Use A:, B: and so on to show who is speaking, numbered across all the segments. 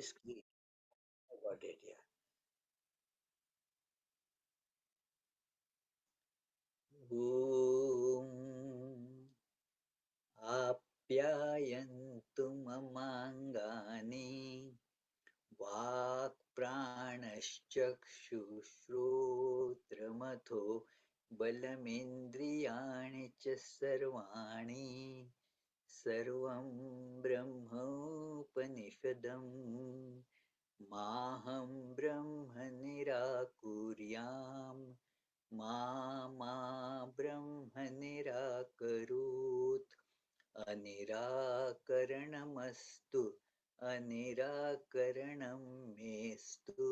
A: screen. I got it, yeah. ॐ आप्यायन्तु ममाङ्गानि वाक्प्राणश्चक्षुश्रोत्रमथो बलमिन्द्रियाणि च सर्वाणि सर्वं ब्रह्मोपनिषदम् माहं ब्रह्म निराकुर्याम् मा मा ब्रह्म निराकरोत् अनिराकरणमस्तु अनिराकरणं मेस्तु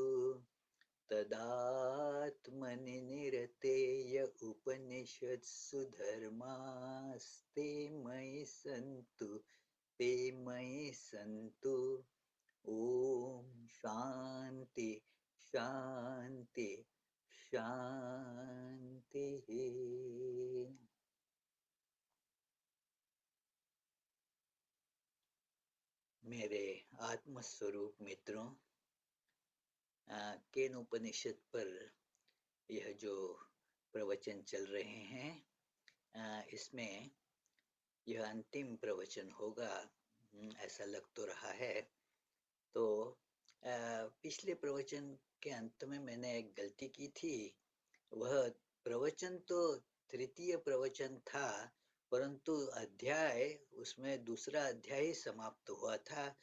A: तदात्मनि निरतेय उपनिषत्सु धर्मास्ते मयि सन्तु ते मयि सन्तु ओम शांति शांति शांति। मेरे आत्मस्वरूप मित्रों, केन उपनिषद पर यह जो प्रवचन चल रहे हैं, इसमें यह अंतिम प्रवचन होगा, ऐसा लग तो रहा है। तो पिछले प्रवचन के अंत में मैंने एक गलती की थी। वह प्रवचन तो तृतीय प्रवचन था, परंतु अध्याय उसमें दूसरा अध्याय ही समाप्त हुआ था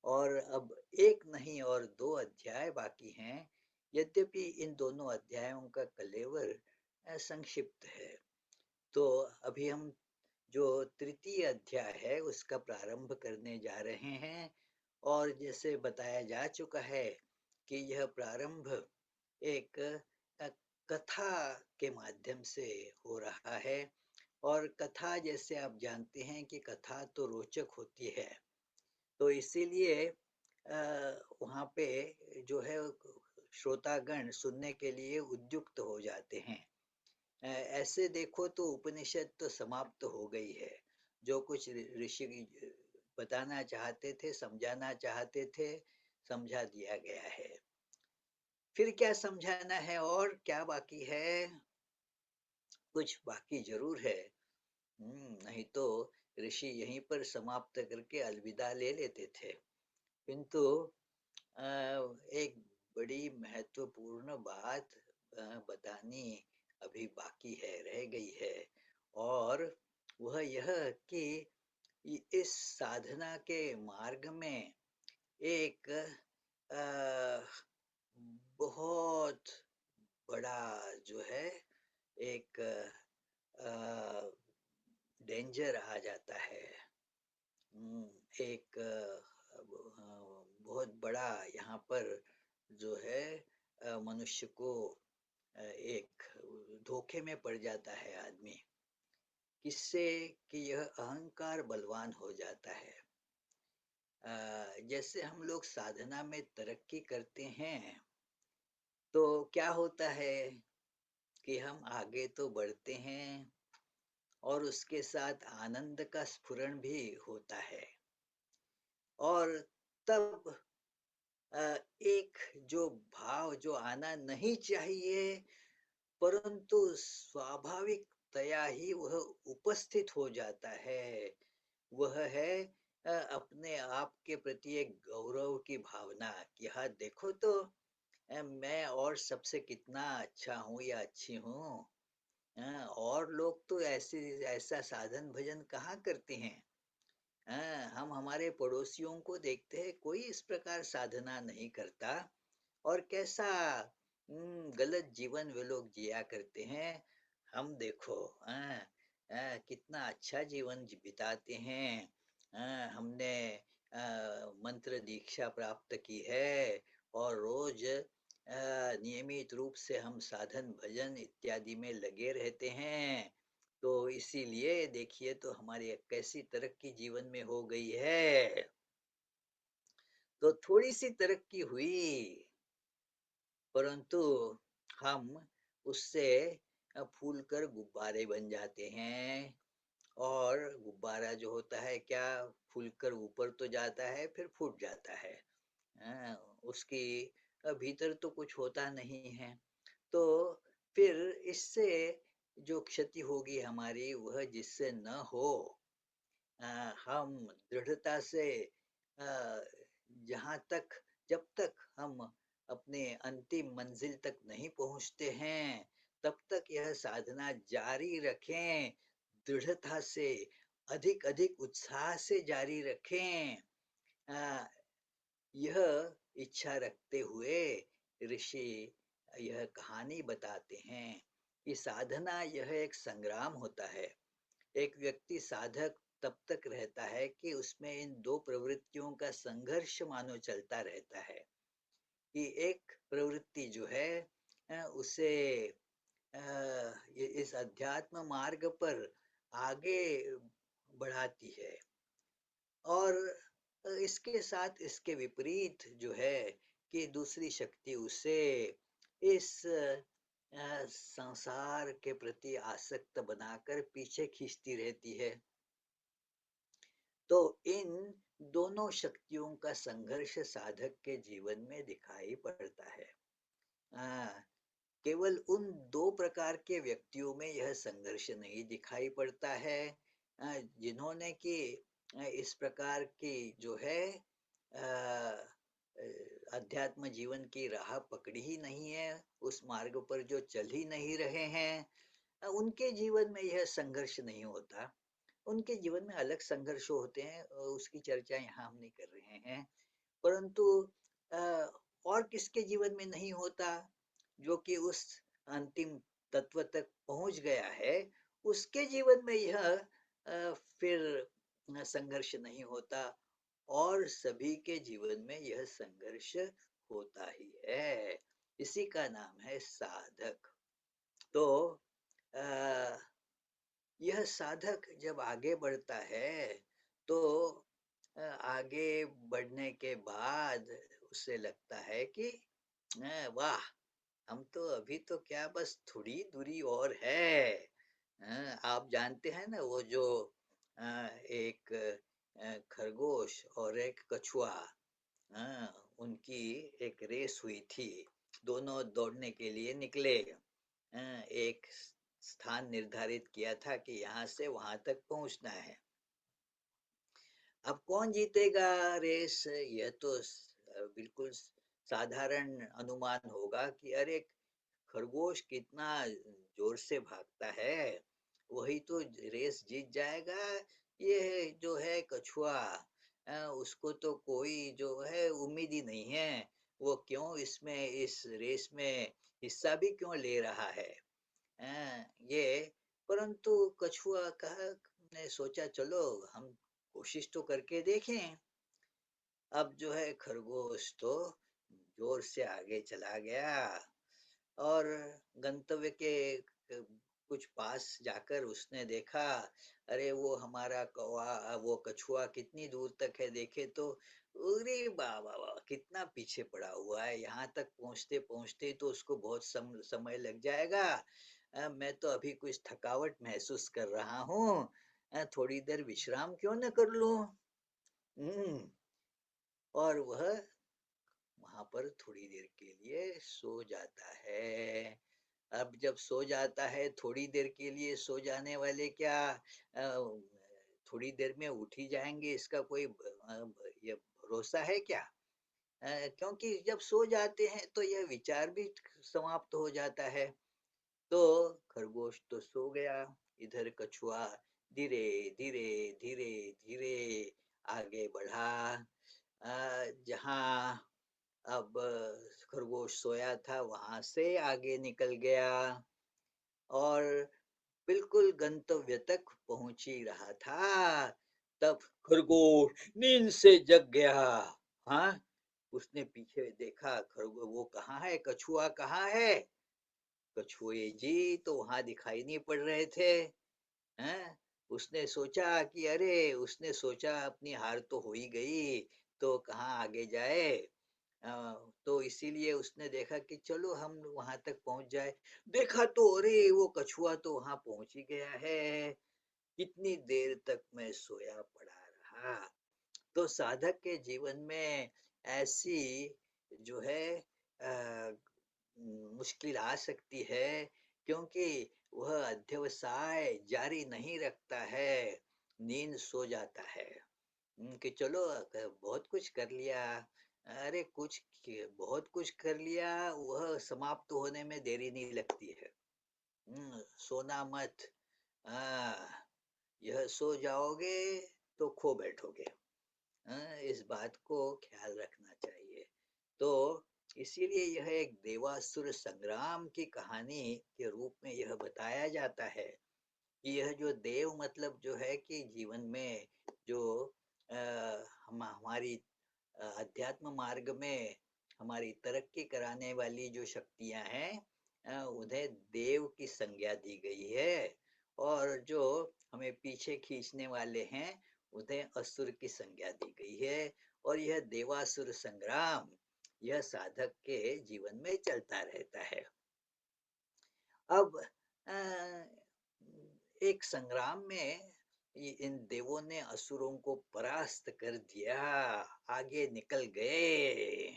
A: और अब एक नहीं और दो अध्याय बाकी हैं। यद्यपि इन दोनों अध्यायों का कलेवर संक्षिप्त है। तो अभी हम जो तृतीय अध्याय है उसका प्रारंभ करने जा रहे हैं और जैसे बताया जा चुका है कि यह प्रारंभ एक कथा के माध्यम से हो रहा है और कथा जैसे आप जानते हैं कि कथा तो रोचक होती है, तो इसीलिए वहाँ पे जो है श्रोतागण सुनने के लिए उद्युक्त हो जाते हैं। ऐसे देखो तो उपनिषद तो समाप्त हो गई है। जो कुछ ऋषि बताना चाहते थे, समझाना चाहते थे, समझा दिया गया है। फिर क्या समझाना है और क्या बाकी है? कुछ बाकी जरूर है। नहीं तो ऋषि यहीं पर समाप्त करके अलविदा ले लेते थे। किंतु एक बड़ी महत्वपूर्ण बात बतानी अभी बाकी है, रह गई है, और वह यह कि इस साधना के मार्ग में एक बहुत बड़ा जो है एक डेंजर आ जाता है। एक बहुत बड़ा यहाँ पर जो है मनुष्य को एक धोखे में पड़ जाता है आदमी। किससे? कि यह अहंकार बलवान हो जाता है। जैसे हम लोग साधना में तरक्की करते हैं तो क्या होता है कि हम आगे तो बढ़ते हैं और उसके साथ आनंद का स्फुरण भी होता है। और तब एक जो भाव जो आना नहीं चाहिए परंतु स्वाभाविकतया ही वह उपस्थित हो जाता है, वह है अपने आप के प्रति एक गौरव की भावना कि हाँ देखो तो मैं और सबसे कितना अच्छा हूँ या अच्छी हूँ। और लोग तो ऐसे ऐसा साधन भजन कहाँ करते हैं। हम हमारे पड़ोसियों को देखते हैं, कोई इस प्रकार साधना नहीं करता और कैसा गलत जीवन वे लोग जिया करते हैं। हम देखो कितना अच्छा जीवन बिताते हैं। हमने मंत्र दीक्षा प्राप्त की है और रोज नियमित रूप से हम साधन भजन इत्यादि में लगे रहते हैं। तो इसीलिए देखिए तो हमारी कैसी तरक्की जीवन में हो गई है। तो थोड़ी सी तरक्की हुई परंतु हम उससे फूल कर गुब्बारे बन जाते हैं। और गुब्बारा जो होता है क्या, फूल कर ऊपर तो जाता है फिर फूट जाता है। उसकी भीतर तो कुछ होता नहीं है। तो फिर इससे जो क्षति होगी हमारी वह जिससे न हो, हम दृढ़ता से अ, जहाँ तक जब तक हम अपने अंतिम मंजिल तक नहीं पहुँचते हैं, तब तक यह साधना जारी रखें, दृढ़ता से, अधिक अधिक उत्साह से जारी रखें। अ, यह इच्छा रखते हुए ऋषि यह कहानी बताते हैं कि साधना यह एक संग्राम होता है। एक व्यक्ति साधक तब तक रहता है कि उसमें इन दो प्रवृत्तियों का संघर्ष मानो चलता रहता है, कि एक प्रवृत्ति जो है उसे इस अध्यात्म मार्ग पर आगे बढ़ाती है, और इसके साथ इसके विपरीत जो है कि दूसरी शक्ति उसे इस संसार के प्रति आसक्त बनाकर पीछे खींचती रहती है। तो इन दोनों शक्तियों का संघर्ष साधक के जीवन में दिखाई पड़ता है। आ, केवल उन दो प्रकार के व्यक्तियों में यह संघर्ष नहीं दिखाई पड़ता है जिन्होंने कि इस प्रकार की जो है अध्यात्म जीवन की राह पकड़ी ही नहीं है, उस मार्ग पर जो चल ही नहीं रहे हैं, उनके जीवन में यह संघर्ष नहीं होता। उनके जीवन में अलग संघर्ष होते हैं, उसकी चर्चा यहाँ हम नहीं कर रहे हैं। परंतु और किसके जीवन में नहीं होता? जो कि उस अंतिम तत्व तक पहुंच गया है, उसके जीवन में यह फिर संघर्ष नहीं होता, और सभी के जीवन में यह संघर्ष होता ही है। इसी का नाम है साधक। तो आ, यह साधक जब आगे बढ़ता है तो आगे बढ़ने के बाद उसे लगता है कि वाह, हम तो अभी तो क्या बस थोड़ी दूरी और है। आप जानते हैं ना वो जो एक खरगोश और एक कछुआ, उनकी एक रेस हुई थी। दोनों दौड़ने के लिए निकले, एक स्थान निर्धारित किया था कि यहाँ से वहां तक पहुंचना है। अब कौन जीतेगा रेस, यह तो बिल्कुल साधारण अनुमान होगा कि अरे खरगोश कितना जोर से भागता है, वही तो रेस जीत जाएगा। ये जो है कछुआ, उसको तो कोई जो है उम्मीद ही नहीं है, वो क्यों इसमें इस रेस में हिस्सा भी क्यों ले रहा है। ये परंतु कछुआ कहा, ने सोचा चलो हम कोशिश तो करके देखें। अब जो है खरगोश तो जोर से आगे चला गया, और गंतव्य के कुछ पास जाकर उसने देखा, अरे वो हमारा कौवा, वो कछुआ कितनी दूर तक है देखे तो, अरे बाबा वाह कितना पीछे पड़ा हुआ है, यहाँ तक पहुंचते पहुंचते तो उसको बहुत समय लग जाएगा। मैं तो अभी कुछ थकावट महसूस कर रहा हूँ, थोड़ी देर विश्राम क्यों न कर लूं। हम्म, और वह वहां पर थोड़ी देर के लिए सो जाता है। अब जब सो जाता है, थोड़ी देर के लिए सो जाने वाले क्या थोड़ी देर में उठ ही जाएंगे, इसका कोई ये भरोसा है क्या? क्योंकि जब सो जाते हैं तो यह विचार भी समाप्त हो जाता है। तो खरगोश तो सो गया, इधर कछुआ धीरे धीरे धीरे धीरे आगे बढ़ा। जहाँ अब खरगोश सोया था वहां से आगे निकल गया, और बिल्कुल गंतव्य तक पहुंच ही रहा था, तब खरगोश नींद से जग गया। हाँ, उसने पीछे देखा, खरगोश वो कहाँ है, कछुआ कहाँ है। कछुए जी तो वहां दिखाई नहीं पड़ रहे थे। हैं? उसने सोचा कि अरे, उसने सोचा अपनी हार तो हो ही गई, तो कहाँ आगे जाए। तो इसीलिए उसने देखा कि चलो हम वहां तक पहुंच जाए। देखा तो अरे वो कछुआ तो वहां पहुंच ही गया है। कितनी देर तक मैं सोया पड़ा रहा। तो साधक के जीवन में ऐसी जो है मुश्किल आ सकती है, क्योंकि वह अध्यवसाय जारी नहीं रखता है, नींद सो जाता है। कि चलो बहुत कुछ कर लिया, अरे बहुत कुछ कर लिया, वह समाप्त होने में देरी नहीं लगती है। सोना मत, हाँ, यह सो जाओगे तो खो बैठोगे। इस बात को ख्याल रखना चाहिए। तो इसीलिए यह एक देवासुर संग्राम की कहानी के रूप में यह बताया जाता है कि यह जो देव मतलब जो है कि जीवन में जो अ, हम हमारी अध्यात्म मार्ग में हमारी तरक्की कराने वाली जो शक्तियां हैं, उन्हें देव की संज्ञा दी गई है, और जो हमें पीछे खींचने वाले हैं उन्हें असुर की संज्ञा दी गई है। और यह देवासुर संग्राम यह साधक के जीवन में चलता रहता है। अब अ, एक संग्राम में इन देवों ने असुरों को परास्त कर दिया, आगे निकल गए।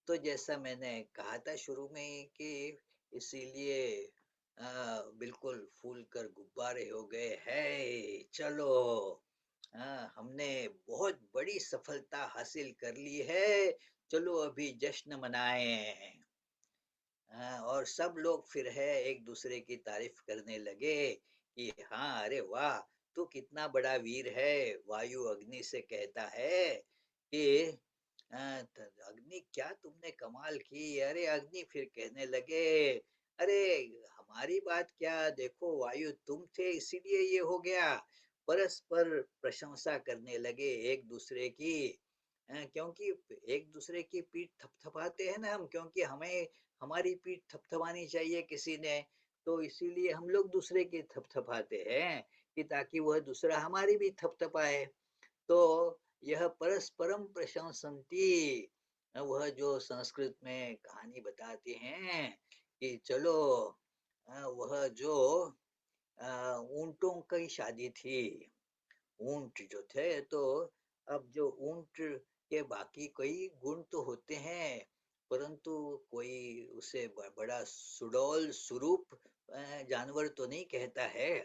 A: तो जैसा मैंने कहा था शुरू में ही कि इसीलिए बिल्कुल फूल कर गुब्बारे हो गए है, चलो हमने बहुत बड़ी सफलता हासिल कर ली है, चलो अभी जश्न मनाएं। और सब लोग फिर है एक दूसरे की तारीफ करने लगे कि हाँ, अरे वाह, तू कितना बड़ा वीर है। वायु अग्नि से कहता है कि अग्नि, क्या तुमने कमाल की। अरे अग्नि फिर कहने लगे, अरे हमारी बात क्या, देखो वायु तुम थे इसीलिए ये हो गया। परस्पर प्रशंसा करने लगे एक दूसरे की। क्योंकि एक दूसरे की पीठ थपथपाते हैं ना हम, क्योंकि हमें हमारी पीठ थपथपानी चाहिए किसी ने, तो इसीलिए हम लोग दूसरे की थपथपाते हैं कि ताकि वह दूसरा हमारी भी थपथपाए। तो यह परस्परम प्रशंसन्ति, वह जो संस्कृत में कहानी बताते हैं कि चलो वह जो ऊंटों की शादी थी, ऊंट जो थे, तो अब जो ऊंट के बाकी कई गुण तो होते हैं, परंतु कोई उसे बड़ा सुडौल सुरूप जानवर तो नहीं कहता है।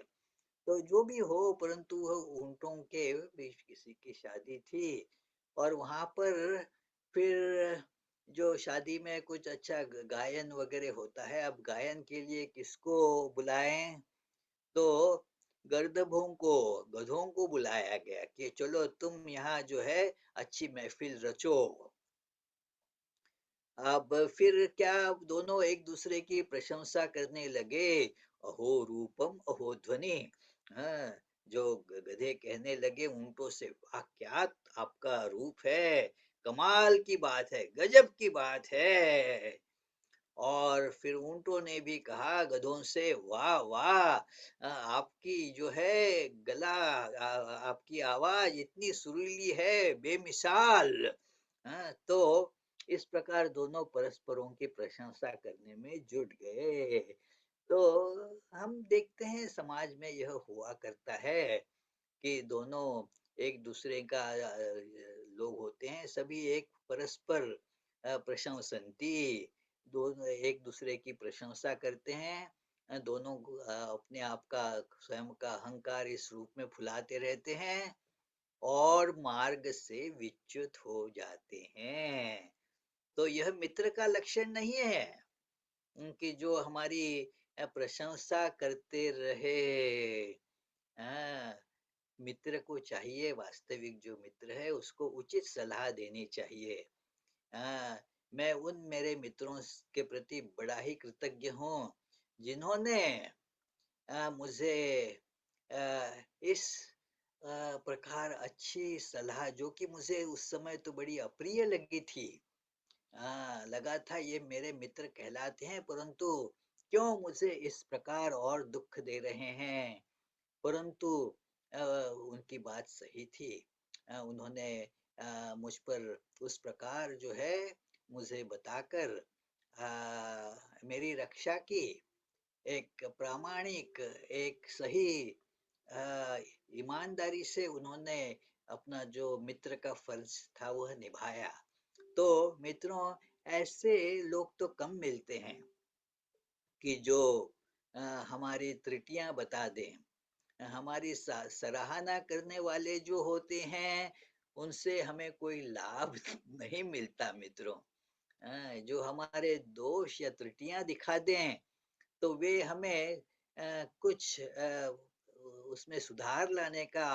A: तो जो भी हो, परंतु वह ऊंटों के बीच किसी की शादी थी, और वहां पर फिर जो शादी में कुछ अच्छा गायन वगैरह होता है। अब गायन के लिए किसको बुलाएं, तो गधों को बुलाया गया कि चलो तुम यहाँ जो है अच्छी महफिल रचो। अब फिर क्या, दोनों एक दूसरे की प्रशंसा करने लगे। अहो रूपम अहो ध्वनि। हाँ, जो गधे कहने लगे ऊंटों से, वाह क्या आपका रूप है, कमाल की बात है, गजब की बात है। और फिर ऊंटों ने भी कहा गधों से, वाह वाह, आपकी जो है गला, आपकी आवाज इतनी सुरीली है, बेमिसाल। तो इस प्रकार दोनों परस्परों की प्रशंसा करने में जुट गए। तो हम देखते हैं समाज में यह हुआ करता है कि दोनों एक दूसरे का लोग होते हैं, सभी एक परस्पर प्रशंसन्ति, दोनों एक दूसरे की प्रशंसा करते हैं। दोनों अपने आप का, स्वयं का अहंकार इस रूप में फुलाते रहते हैं, और मार्ग से विच्युत हो जाते हैं। तो यह मित्र का लक्षण नहीं है कि जो हमारी प्रशंसा करते रहे। हाँ, मित्र को चाहिए, वास्तविक जो मित्र है उसको उचित सलाह देनी चाहिए। हाँ, मैं उन मेरे मित्रों के प्रति बड़ा ही कृतज्ञ हूँ जिन्होंने मुझे इस प्रकार अच्छी सलाह, जो कि मुझे उस समय तो बड़ी अप्रिय लगी थी, लगा था ये मेरे मित्र कहलाते हैं, परंतु क्यों मुझे इस प्रकार और दुख दे रहे हैं। परंतु उनकी बात सही थी। उन्होंने मुझ पर उस प्रकार जो है मुझे बताकर मेरी रक्षा की। एक प्रामाणिक, एक सही, ईमानदारी से उन्होंने अपना जो मित्र का फर्ज था वह निभाया। तो मित्रों, ऐसे लोग तो कम मिलते हैं कि जो हमारी त्रुटियां बता दें। हमारी सराहना करने वाले जो होते हैं, उनसे हमें कोई लाभ नहीं मिलता मित्रों। जो हमारे दोष या त्रुटियां दिखा दें, तो वे हमें कुछ उसमें सुधार लाने का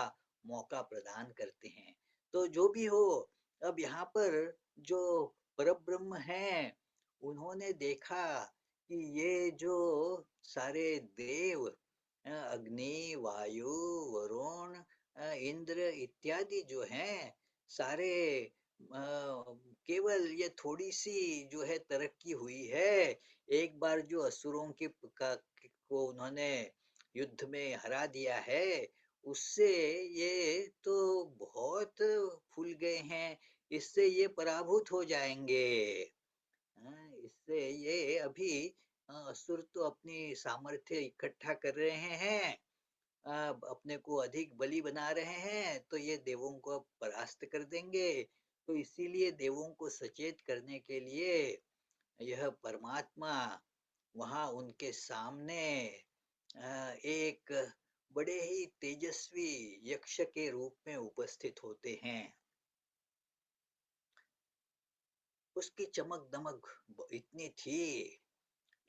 A: मौका प्रदान करते हैं। तो जो भी हो, अब यहाँ पर जो परब्रह्म हैं, उन्होंने देखा कि ये जो सारे देव, अग्नि, वायु, वरुण, इंद्र इत्यादि जो हैं, सारे केवल ये थोड़ी सी जो है तरक्की हुई है। एक बार जो असुरों को उन्होंने युद्ध में हरा दिया है, उससे ये तो बहुत फूल गए हैं। इससे ये पराभूत हो जाएंगे। इससे ये अभी असुर तो अपनी सामर्थ्य इकट्ठा कर रहे हैं, अपने को अधिक बली बना रहे हैं, तो ये देवों को अब परास्त कर देंगे। तो इसीलिए देवों को सचेत करने के लिए यह परमात्मा वहां उनके सामने एक बड़े ही तेजस्वी यक्ष के रूप में उपस्थित होते हैं। उसकी चमक दमक इतनी थी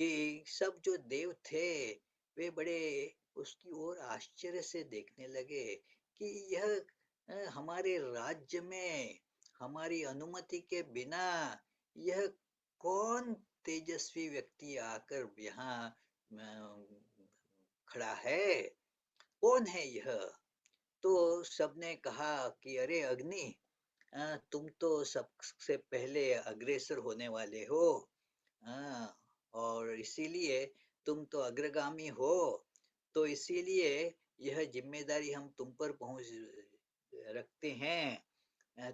A: कि सब जो देव थे, वे बड़े उसकी ओर आश्चर्य से देखने लगे कि यह हमारे राज्य में हमारी अनुमति के बिना यह कौन तेजस्वी व्यक्ति आकर यहाँ खड़ा है, कौन है यह। तो सबने कहा कि अरे अग्नि, तुम तो सबसे पहले अग्रेसर होने वाले हो। हाँ, और इसीलिए तुम तो अग्रगामी हो। तो इसीलिए यह जिम्मेदारी हम तुम पर पहुंच रखते हैं।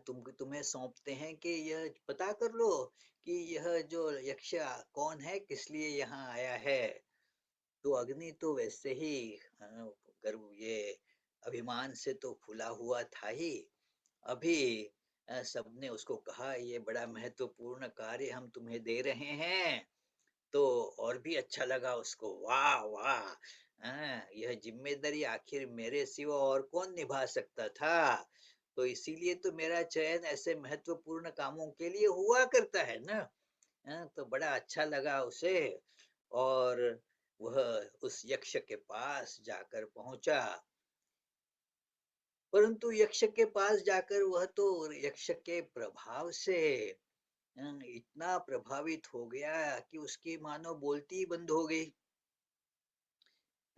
A: तुम्हें सौंपते हैं कि यह पता कर लो कि यह जो यक्ष कौन है, किस लिए यहाँ आया है। तो अग्नि तो वैसे ही गर्व, ये अभिमान से तो फूला हुआ था ही। अभी सबने उसको कहा ये बड़ा महत्वपूर्ण कार्य हम तुम्हें दे रहे हैं। तो और भी अच्छा लगा उसको, वाह वाह, यह जिम्मेदारी आखिर मेरे सिवा और कौन निभा सकता था। तो इसीलिए तो मेरा चयन ऐसे महत्वपूर्ण कामों के लिए हुआ करता है ना। तो बड़ा अच्छा लगा उसे। और वह उस यक्ष के पास जाकर पहुंचा। परंतु यक्ष के पास जाकर वह तो यक्ष के प्रभाव से इतना प्रभावित हो गया कि उसकी मानो बोलती ही बंद हो गई।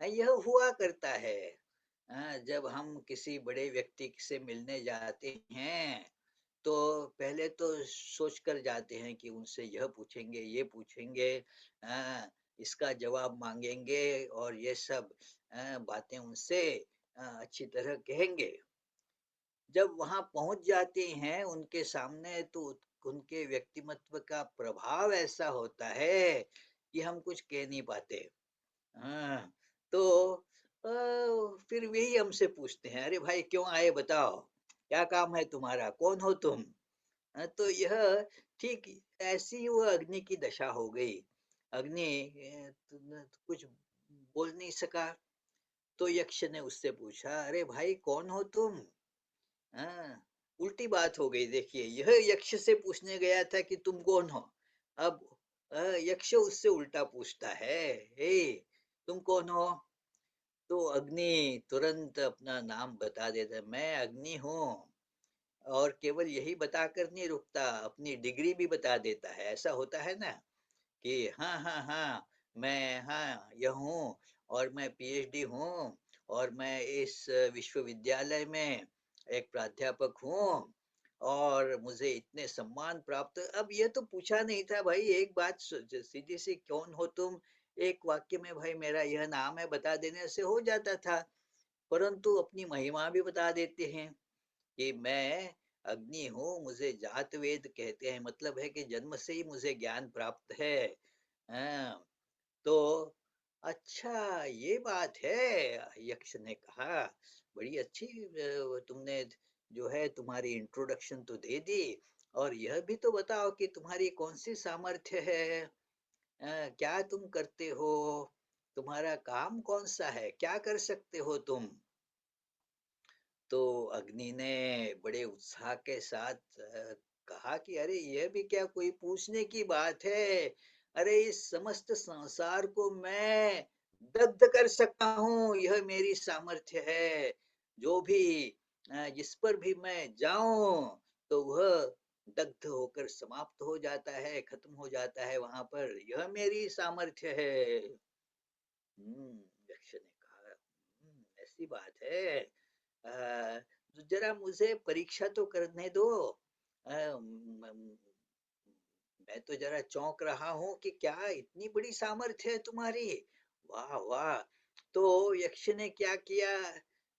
A: यह हुआ करता है। जब हम किसी बड़े व्यक्ति से मिलने जाते हैं, तो पहले तो सोच कर जाते हैं कि उनसे यह पूछेंगे, ये पूछेंगे, इसका जवाब मांगेंगे, और ये सब बातें उनसे अच्छी तरह कहेंगे। जब वहां पहुंच जाते हैं उनके सामने, तो उनके व्यक्तिमत्व का प्रभाव ऐसा होता है कि हम कुछ कह नहीं पाते। हाँ, तो फिर वही हमसे पूछते हैं, अरे भाई क्यों आए, बताओ क्या काम है तुम्हारा, कौन हो तुम। तो यह ठीक ऐसी ही वो अग्नि की दशा हो गई। अग्नि कुछ बोल नहीं सका। तो यक्ष ने उससे पूछा, अरे भाई कौन हो तुम। हाँ, उल्टी बात हो गई। देखिए, यह यक्ष से पूछने गया था कि तुम कौन हो। अब यक्ष उससे उल्टा पूछता है, हे तुम कौन हो। तो अग्नि तुरंत अपना नाम बता देता है, मैं अग्नि हूँ। और केवल यही बताकर नहीं रुकता, अपनी डिग्री भी बता देता है। ऐसा होता है ना कि हाँ हाँ हाँ, मैं हाँ यह हूँ, और मैं पीएचडी हूँ, और मैं इस विश्वविद्यालय में एक प्राध्यापक हूँ, और मुझे इतने सम्मान प्राप्त। अब ये तो पूछा नहीं था भाई, एक बात सीधी सी, कौन हो तुम, एक वाक्य में भाई मेरा यह नाम है बता देने से हो जाता था। परंतु अपनी महिमा भी बता देते हैं कि मैं अग्नि हूँ, मुझे जात वेद कहते हैं, मतलब है कि जन्म से ही मुझे ज्ञान प्राप्त है। हाँ, तो अच्छा ये बात है, यक्ष ने कहा। बड़ी अच्छी तुमने जो है तुम्हारी इंट्रोडक्शन तो दे दी, और यह भी तो बताओ कि तुम्हारी कौन सी सामर्थ्य है, क्या तुम करते हो, तुम्हारा काम कौन सा है, क्या कर सकते हो तुम। तो अग्नि ने बड़े उत्साह के साथ कहा कि अरे यह भी क्या कोई पूछने की बात है, अरे इस समस्त संसार को मैं दग्ध कर सकता हूँ, यह मेरी सामर्थ्य है। जो भी जिस पर भी मैं जाऊं तो वह दग्ध होकर समाप्त हो जाता है, खत्म हो जाता है वहां पर, यह मेरी सामर्थ्य है। यक्ष ने कहा, ऐसी बात है, तो जरा मुझे परीक्षा तो करने दो। मैं तो जरा चौंक रहा हूँ कि क्या इतनी बड़ी सामर्थ्य है तुम्हारी, वाह वाह। तो यक्ष ने क्या किया,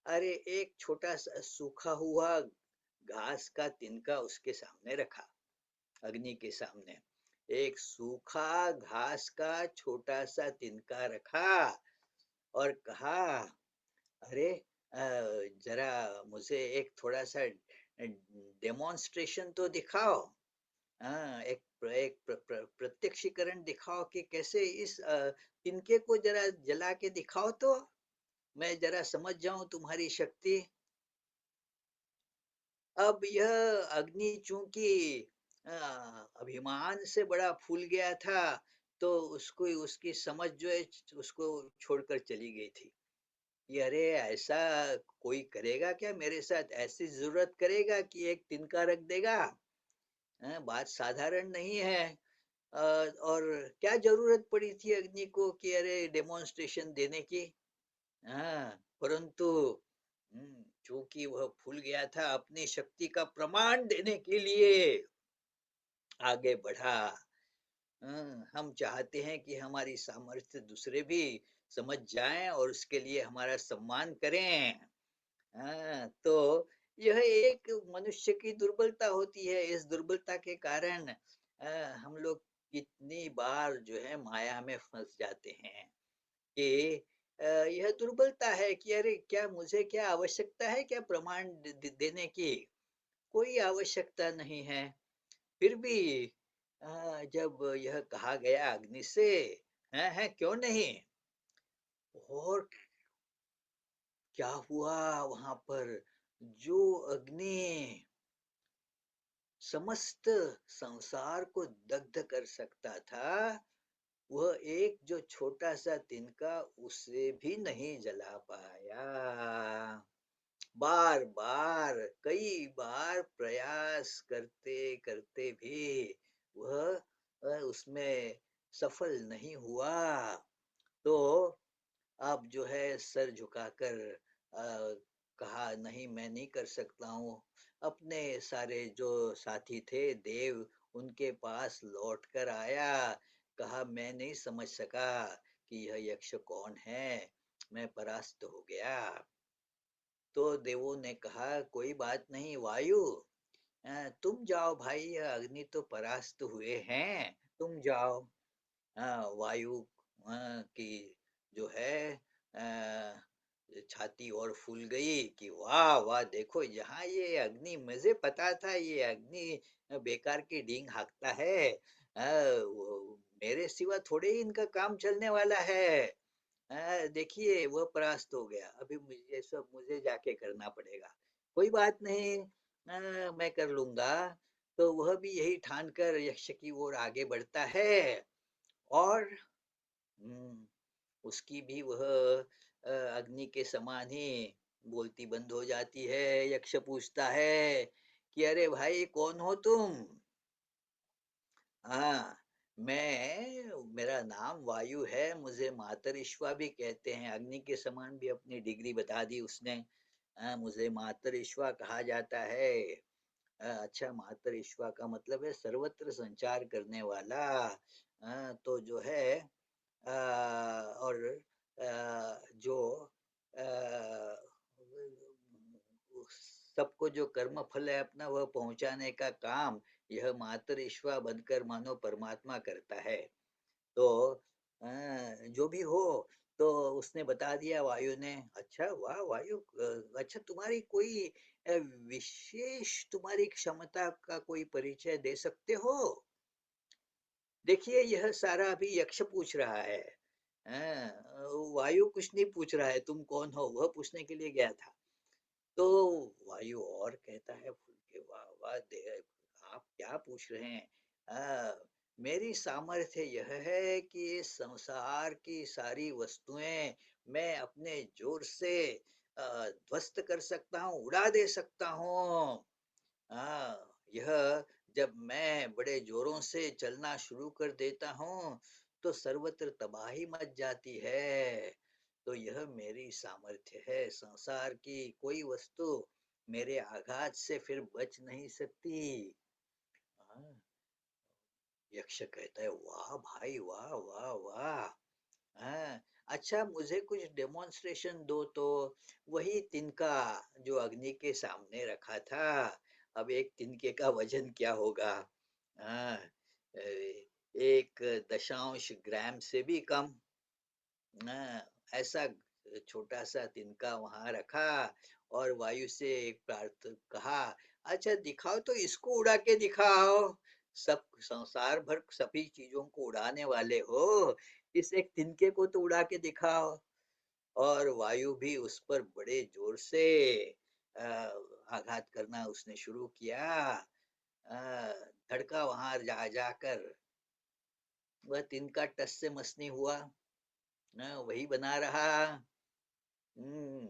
A: अरे एक छोटा सा सूखा हुआ घास का तिनका उसके सामने रखा, अग्नि के सामने एक सूखा घास का छोटा सा तिनका रखा, और कहा, अरे जरा मुझे एक थोड़ा सा डेमोन्स्ट्रेशन तो दिखाओ, हाँ एक प्रत्यक्षीकरण दिखाओ कि कैसे इस तिनके को जरा जला के दिखाओ तो मैं जरा समझ जाऊं तुम्हारी शक्ति। अब यह अग्नि चूंकि अभिमान से बड़ा फूल गया था, तो उसको उसकी समझ जो है उसको छोड़कर चली गई थी कि अरे ऐसा कोई करेगा क्या मेरे साथ, ऐसी जरूरत करेगा कि एक तिनका रख देगा, बात साधारण नहीं है। और क्या जरूरत पड़ी थी अग्नि को कि अरे डेमोन्स्ट्रेशन देने की। हाँ, परंतु चूंकि वह भूल गया था, अपनी शक्ति का प्रमाण देने के लिए आगे बढ़ा। हम चाहते हैं कि हमारी सामर्थ्य दूसरे भी समझ जाएं और उसके लिए हमारा सम्मान करें। तो यह एक मनुष्य की दुर्बलता होती है, इस दुर्बलता के कारण हम लोग कितनी बार जो है माया में फंस जाते हैं कि यह दुर्बलता है कि अरे क्या मुझे क्या आवश्यकता है क्या प्रमाण देने की, कोई आवश्यकता नहीं है। फिर भी जब यह कहा गया अग्नि से, है क्यों नहीं, और क्या हुआ वहां पर, जो अग्नि समस्त संसार को दग्ध कर सकता था, वह एक जो छोटा सा तिनका उसे भी नहीं जला पाया। बार बार कई बार प्रयास करते करते भी वह उसमें सफल नहीं हुआ। तो अब जो है सर झुकाकर कहा, नहीं मैं नहीं कर सकता हूँ। अपने सारे जो साथी थे देव, उनके पास लौट कर आया, कहा मैं नहीं समझ सका कि यह यक्ष कौन है, मैं परास्त हो गया। तो देवों ने कहा कोई बात नहीं वायु, तुम जाओ भाई, यह अग्नि तो परास्त हुए हैं, तुम जाओ। वायु की जो है छाती और फूल गई कि वाह वाह, देखो यहाँ ये अग्नि, मुझे पता था ये अग्नि बेकार की डींग हाँकता है, मेरे सिवा थोड़े ही इनका काम चलने वाला है। देखिए वह परास्त हो गया, अभी मुझे सब मुझे जाके करना पड़ेगा। कोई बात नहीं, मैं कर लूंगा। तो वह भी यही ठान कर यक्ष की ओर आगे बढ़ता है, और उसकी भी वह अग्नि के समान ही बोलती बंद हो जाती है। यक्ष पूछता है कि अरे भाई कौन हो तुम। हाँ, मेरा नाम वायु है, मुझे मातरिश्वा भी कहते हैं, अग्नि के समान भी अपनी डिग्री बता दी उसने। मुझे मातरिश्वा कहा जाता है। अच्छा, मातरिश्वा का मतलब है सर्वत्र संचार करने वाला। तो जो है और जो सबको जो कर्म फल है अपना वह पहुंचाने का काम यह मातर ईश्वर बनकर मानो परमात्मा करता है। तो जो भी हो, तो उसने बता दिया वायु ने। अच्छा वाह वायु, अच्छा तुम्हारी कोई विशेष तुम्हारी क्षमता का कोई परिचय दे सकते हो? देखिए यह सारा अभी यक्ष पूछ रहा है। वायु कुछ नहीं पूछ रहा है तुम कौन हो, वह पूछने के लिए गया था। तो वायु और कहता है फूल के, वाह वाह आप क्या पूछ रहे हैं? मेरी सामर्थ्य यह है कि इस संसार की सारी वस्तुएं मैं अपने जोर से ध्वस्त कर सकता हूँ, उड़ा दे सकता हूँ। यह जब मैं बड़े जोरों से चलना शुरू कर देता हूँ तो सर्वत्र तबाही मच जाती है। तो यह मेरी सामर्थ्य है, संसार की कोई वस्तु मेरे आघात से फिर बच नहीं सकती। हाँ, यक्ष कहता है वाह भाई वाह वाह वाह। हाँ, अच्छा मुझे कुछ डेमोन्स्ट्रेशन दो तो। वही तिनका जो अग्नि के सामने रखा था। अब एक तिनके का वजन क्या होगा? हाँ, एक दशांश ग्राम से भी कम। हाँ, ऐसा छोटा सा तिनका वहां रखा और वायु से एक प्रार्थ कहा, अच्छा दिखाओ तो, इसको उड़ा के दिखाओ। सब संसार भर सभी चीजों को उड़ाने वाले हो, इस एक तिनके को तो उड़ा के दिखाओ। और वायु भी उस पर बड़े जोर से अ, आघात करना उसने शुरू किया। धड़का वहां जा जाकर वह तिनका टस से मस नहीं हुआ। वही बना रहा। हम्म,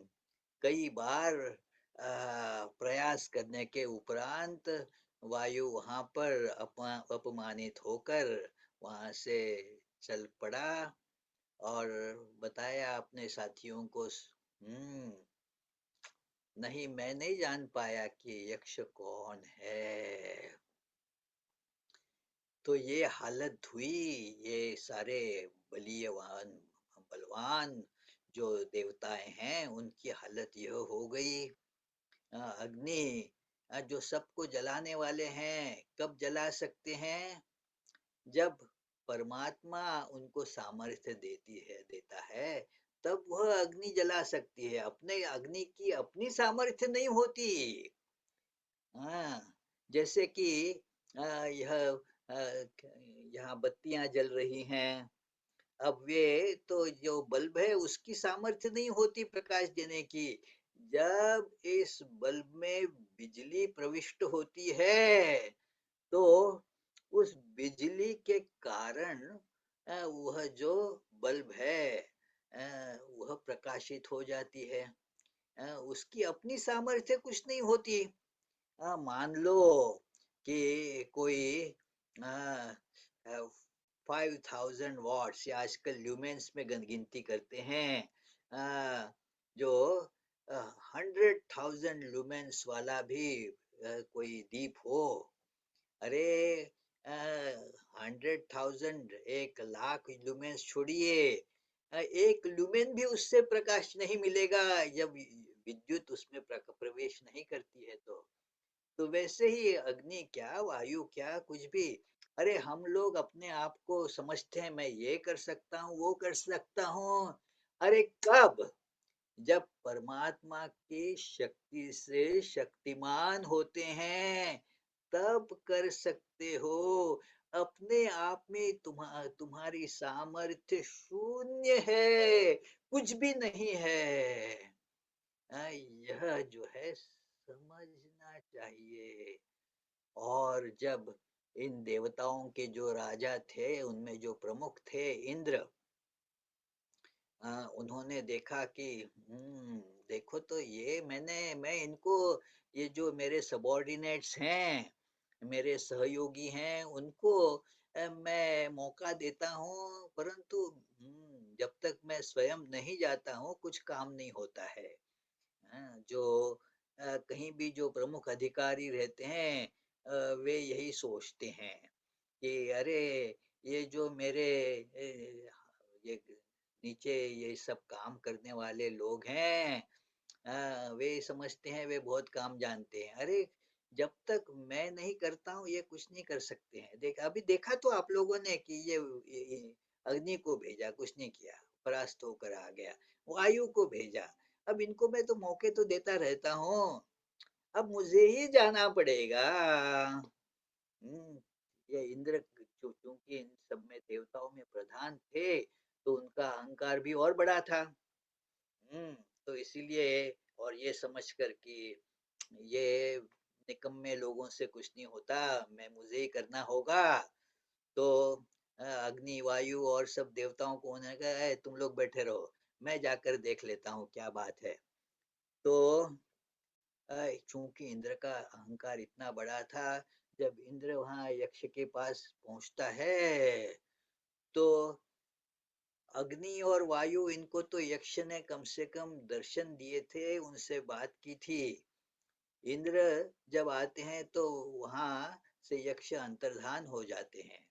A: कई बार प्रयास करने के उपरांत वायु वहां पर अपमानित होकर वहां से चल पड़ा और बताया अपने साथियों को। नहीं, मैं नहीं जान पाया कि यक्ष कौन है। तो ये हालत हुई। ये सारे बलियवान बलवान जो देवताएं हैं उनकी हालत यह हो गई। अग्नि जो सबको जलाने वाले हैं, कब जला सकते हैं? जब परमात्मा उनको सामर्थ्य देता है, तब वह अग्नि जला सकती है। अपने अग्नि की अपनी सामर्थ्य नहीं होती। हाँ, जैसे कि यह यहाँ बत्तियां जल रही हैं। अब वे तो जो बल्ब है उसकी सामर्थ्य नहीं होती प्रकाश देने की। जब इस बल्ब में बिजली प्रविष्ट होती है तो उस बिजली के कारण वह जो बल्ब है वह प्रकाशित हो जाती है। उसकी अपनी सामर्थ्य कुछ नहीं होती। मान लो कि कोई 5000 वॉट्स या आजकल ल्यूमेंस में गिनती करते हैं, जो 100,000 लूमेंस वाला भी कोई दीप हो। अरे 100,000, 1 लाख लुमेन्स छोड़िए, 1 लुमेन भी उससे प्रकाश नहीं मिलेगा जब विद्युत उसमें प्रवेश नहीं करती है। तो वैसे ही अग्नि क्या, वायु क्या, कुछ भी। अरे हम लोग अपने आप को समझते हैं मैं ये कर सकता हूँ, वो कर सकता हूँ। अरे कब? जब परमात्मा की शक्ति से शक्तिमान होते हैं तब कर सकते हो। अपने आप में तुम्हारी सामर्थ्य शून्य है, कुछ भी नहीं है। यह जो है समझना चाहिए। और जब इन देवताओं के जो राजा थे उनमें जो प्रमुख थे इंद्र, उन्होंने देखा कि देखो तो ये मैं इनको, ये जो मेरे सबॉर्डिनेट्स हैं, मेरे सहयोगी हैं, उनको मैं मौका देता हूँ, परंतु जब तक मैं स्वयं नहीं जाता हूँ कुछ काम नहीं होता है। जो कहीं भी जो प्रमुख अधिकारी रहते हैं वे यही सोचते हैं कि अरे ये जो मेरे ये नीचे ये सब काम करने वाले लोग हैं, वे समझते हैं वे बहुत काम जानते हैं। अरे जब तक मैं नहीं करता हूँ ये कुछ नहीं कर सकते हैं। अभी देखा तो आप लोगों ने कि ये अग्नि को भेजा, कुछ नहीं किया। परास्त होकर आ गया, वायु को भेजा। अब इनको मैं तो मौके तो देता रहता हूँ, अब मुझे ही जाना पड़ेगा। ये इंद्र चूंकि इन सब में देवताओं में प्रधान थे, तो उनका अहंकार भी और बड़ा था। हम्म तो इसीलिए, और ये समझ कर कि ये निकम्मे लोगों से कुछ नहीं होता, मैं मुझे ही करना होगा। तो अग्नि वायु और सब देवताओं को उन्होंने कहा, "ए, तुम लोग बैठे रहो, मैं जाकर देख लेता हूँ क्या बात है।" तो चूंकि इंद्र का अहंकार इतना बड़ा था, जब इंद्र वहां यक्ष के पास पहुंचता है, तो अग्नि और वायु, इनको तो यक्ष ने कम से कम दर्शन दिए थे, उनसे बात की थी। इंद्र जब आते हैं तो वहां से यक्ष अंतर्धान हो जाते हैं,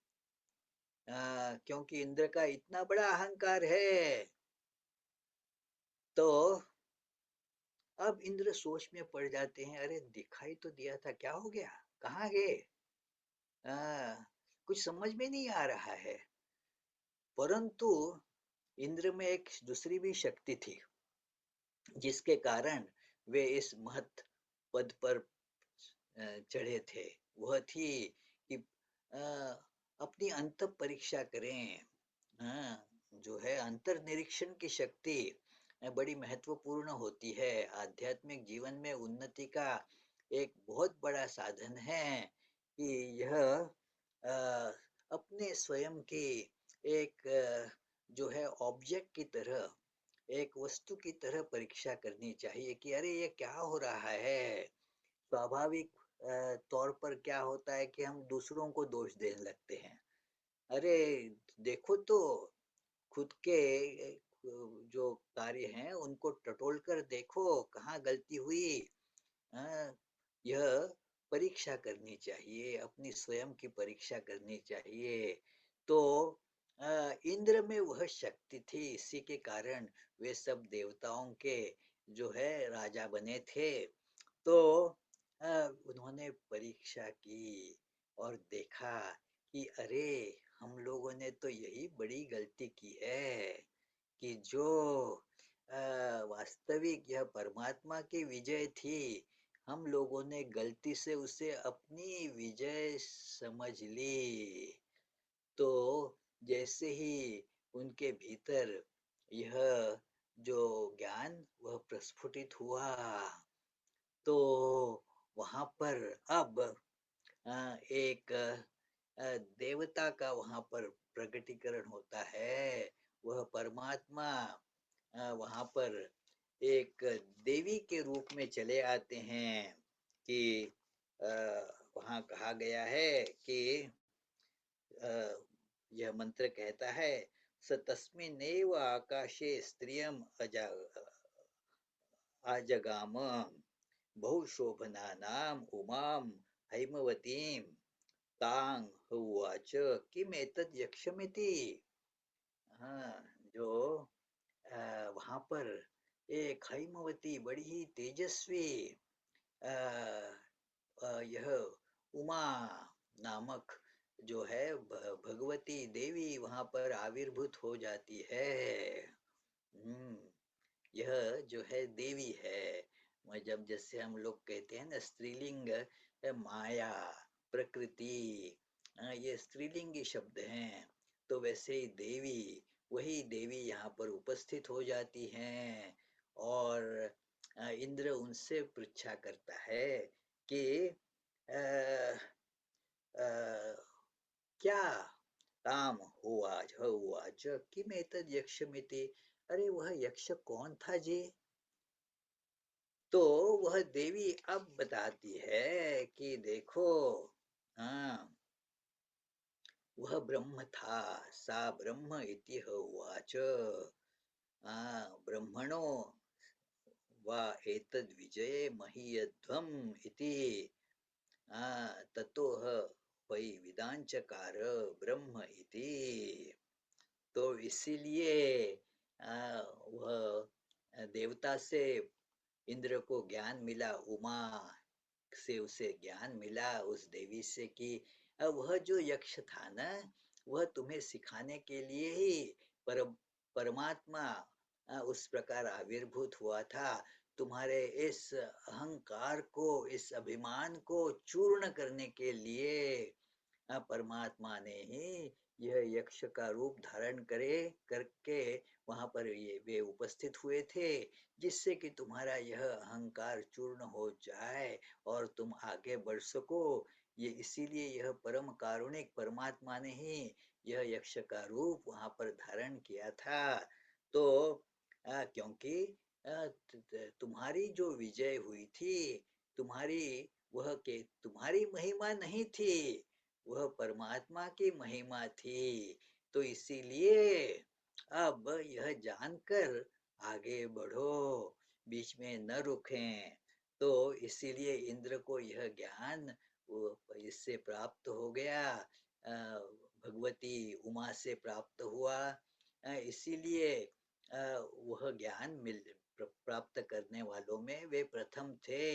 A: क्योंकि इंद्र का इतना बड़ा अहंकार है। तो अब इंद्र सोच में पड़ जाते हैं, अरे दिखाई तो दिया था, क्या हो गया, कहाँ गए? कुछ समझ में नहीं आ रहा है। परंतु इंद्र में एक दूसरी भी शक्ति थी, जिसके कारण वे इस महत पद पर चढ़े थे। वह थी कि अपनी अंत परीक्षा करें। हाँ, जो है अंतर्निरीक्षण की शक्ति बड़ी महत्वपूर्ण होती है, आध्यात्मिक जीवन में उन्नति का एक बहुत बड़ा साधन है। कि यह अपने स्वयं की एक जो है ऑब्जेक्ट की तरह, एक वस्तु की तरह परीक्षा करनी चाहिए कि अरे ये क्या हो रहा है। स्वाभाविक तौर पर क्या होता है कि हम दूसरों को दोष देने लगते हैं। अरे देखो तो, खुद के जो कार्य हैं उनको टटोल कर देखो, कहाँ गलती हुई। हाँ, यह परीक्षा करनी चाहिए, अपनी स्वयं की परीक्षा करनी चाहिए। तो इंद्र में वह शक्ति थी, इसी के कारण वे सब देवताओं के जो है राजा बने थे। तो उन्होंने परीक्षा की और देखा कि अरे हम लोगों ने तो यही बड़ी गलती की है, कि जो वास्तविक यह परमात्मा की विजय थी, हम लोगों ने गलती से उसे अपनी विजय समझ ली। तो जैसे ही उनके भीतर यह जो ज्ञान वह प्रस्फुटित हुआ, तो वहां पर अब एक देवता का वहां पर प्रकटीकरण होता है। वह परमात्मा वहां पर एक देवी के रूप में चले आते हैं। कि वहां कहा गया है कि अ, यह मंत्र कहता है, स तस्मिन्नेव आकाशे स्त्रियम अजगाम बहुशोभनानाम उमाम हैमवतीम तांग उवाच किमेतद् यक्षमिति। हाँ, जो वहां पर एक हैमवती बड़ी ही तेजस्वी यह उमा नामक जो है भगवती देवी वहां पर आविर्भूत हो जाती है। हम्म यह जो है देवी है। जब जैसे हम लोग कहते हैं ना स्त्रीलिंग, माया, प्रकृति, ये स्त्रीलिंगी शब्द हैं। तो वैसे ही देवी, वही देवी यहाँ पर उपस्थित हो जाती हैं। और इंद्र उनसे पृच्छा करता है कि अ, अ, क्या ताम हुआच किमेतद् यक्षमिति। अरे वह यक्ष कौन था जी? तो वह देवी अब बताती है कि देखो, हाँ, वह ब्रह्म था, सा ब्रह्म इति उवाच। ब्रह्मणो वा एतद् विजये महीयध्वम् इति ततो वै विदांचकार ब्रह्म इति। तो इसीलिए वह देवता से इंद्र को ज्ञान मिला, उमा से उसे ज्ञान मिला उस देवी से कि वह जो यक्ष था ना, वह तुम्हें सिखाने के लिए ही पर परमात्मा उस प्रकार आविर्भूत हुआ था। तुम्हारे इस अहंकार को, इस अभिमान को चूर्ण करने के लिए परमात्मा ने ही यह यक्ष का रूप धारण करे करके वहां पर ये वे उपस्थित हुए थे, जिससे कि तुम्हारा यह अहंकार चूर्ण हो जाए और तुम आगे बढ़ सको। ये इसीलिए यह परम कारुणिक परमात्मा ने ही यह यक्ष का रूप वहां पर धारण किया था। तो क्योंकि तुम्हारी जो विजय हुई थी, तुम्हारी वह के तुम्हारी महिमा नहीं थी, वह परमात्मा की महिमा थी। तो इसीलिए अब यह जानकर आगे बढ़ो, बीच में न रुकें। तो इसीलिए इंद्र को यह ज्ञान इससे प्राप्त हो गया, भगवती उमा से प्राप्त हुआ। इसीलिए वह ज्ञान प्राप्त करने वालों में वे प्रथम थे।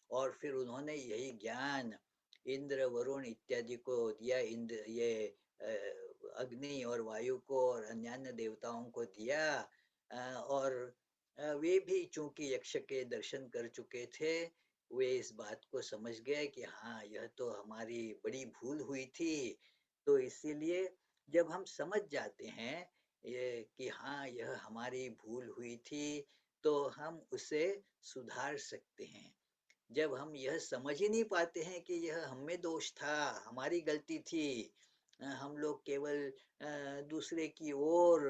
A: और फिर उन्होंने यही ज्ञान इंद्र, वरुण इत्यादि को दिया। इंद्र ये अग्नि और वायु को और अन्य देवताओं को दिया। और वे भी चूंकि यक्ष के दर्शन कर चुके थे, वे इस बात को समझ गए कि हाँ, यह तो हमारी बड़ी भूल हुई थी। तो इसीलिए जब हम समझ जाते हैं ये कि हाँ, यह हमारी भूल हुई थी, तो हम उसे सुधार सकते हैं। जब हम यह समझ ही नहीं पाते हैं कि यह हम में दोष था, हमारी गलती थी, हम लोग केवल दूसरे की ओर